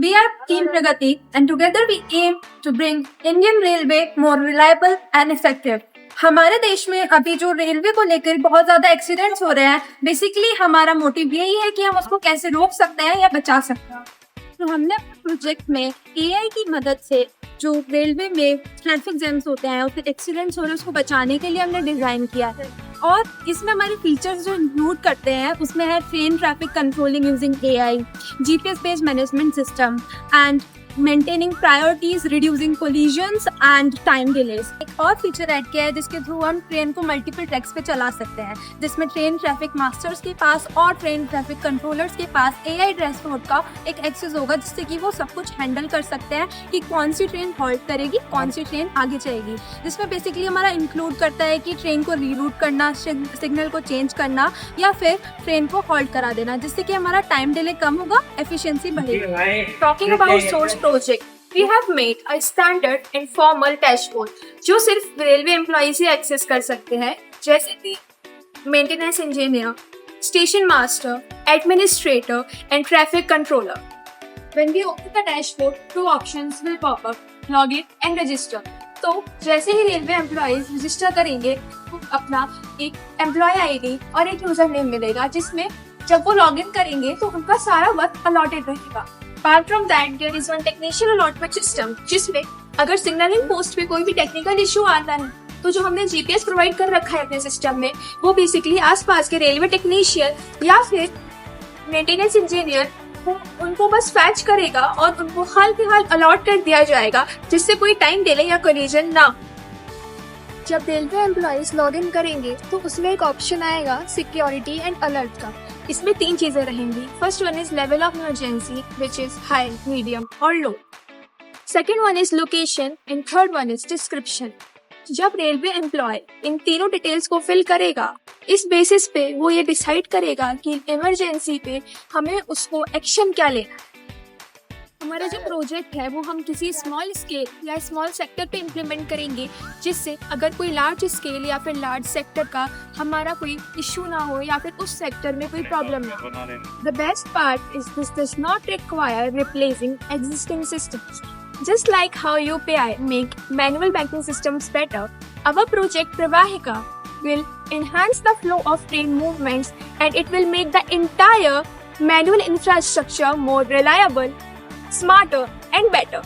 We are Team Pragati and together we aim to bring Indian Railway more reliable and effective. हमारे देश में अभी जो railway को लेकर बहुत ज्यादा एक्सीडेंट्स हो रहे हैं, बेसिकली हमारा मोटिव यही है कि हम उसको कैसे रोक सकते हैं या बचा सकते हैं। तो हमने अपने प्रोजेक्ट में एआई की मदद से जो रेलवे में ट्रैफिक जैम्स होते हैं, उससे एक्सीडेंट्स हो रहे हैं, उसको बचाने के लिए हमने डिजाइन किया है। और इसमें हमारे फीचर्स जो इंक्लूड करते हैं उसमें है train traffic controlling using AI, GPS based management system and maintaining priorities, reducing collisions and time delays. एक और फीचर ऐड किया है जिसके थ्रू हम ट्रेन को मल्टीपल ट्रैक्स पे चला सकते हैं, जिसमें ट्रेन ट्रैफिक मास्टर्स के पास और ट्रेन ट्रैफिक कंट्रोलर्स के पास एआई डैशबोर्ड का एक एक्सेस होगा, जिससे कि वो सब कुछ हैंडल कर सकते हैं कि कौन सी ट्रेन हॉल्ट करेगी, कौन सी ट्रेन आगे जाएगी। जिसमें बेसिकली हमारा इंक्लूड करता है कि ट्रेन को रीरूट करना, सिग्नल को चेंज करना या फिर ट्रेन को हॉल्ट करा देना, जिससे कि हमारा टाइम डिले कम होगा, एफिशिएंसी बढ़ेगी। Talking about source project, we have made a standard informal dashboard जो सिर्फ रेलवे एम्प्लॉइज ही एक्सेस कर सकते हैं, जैसे कि maintenance engineer, station master, administrator and traffic controller. When we open the dashboard, two options will pop up: login and register। तो जैसे ही railway employees register करेंगे तो अपना एक एम्प्लॉय आईडी और एक यूजर नेम मिलेगा, जिसमें जब वो लॉगिन करेंगे तो उनका सारा वर्क अलॉटेड रहेगा। Apart from that, there is one technician allotment system, जिसमें अगर सिग्नलिंग पोस्ट पे कोई भी टेक्निकल इशू आता है तो जो हमने जीपीएस प्रोवाइड कर रखा है अपने सिस्टम में, वो बेसिकली आसपास के रेलवे टेक्नीशियन या फिर मेंटेनेंस इंजीनियर उनको बस फैच करेगा और उनको हाल फिलहाल अलॉट कर दिया जाएगा, जिससे कोई टाइम डिले या कोलिजन ना। जब रेलवे एम्प्लॉइज लॉग इन करेंगे तो उसमें एक ऑप्शन आएगा सिक्योरिटी एंड अलर्ट का। इसमें 3 चीजें रहेंगी। First one is level of emergency, which is high, medium और low. Second one is location and third one is description. जब रेलवे एम्प्लॉय इन तीनों डिटेल्स को फिल करेगा, इस बेसिस पे वो ये डिसाइड करेगा कि इमरजेंसी पे हमें उसको एक्शन क्या लेना है। हमारा जो प्रोजेक्ट है वो हम किसी स्मॉल स्केल या स्मॉल सेक्टर पे इम्प्लीमेंट करेंगे, जिससे अगर कोई लार्ज स्केल या फिर लार्ज सेक्टर का हमारा कोई इशू ना हो या फिर उस सेक्टर में कोई प्रॉब्लम ना हो। The best part is this does not require replacing existing systems. Just like how UPI make manual banking systems better, our project Pravahika will enhance the flow of train movements and it will make the entire manual infrastructure more reliable, smarter and better.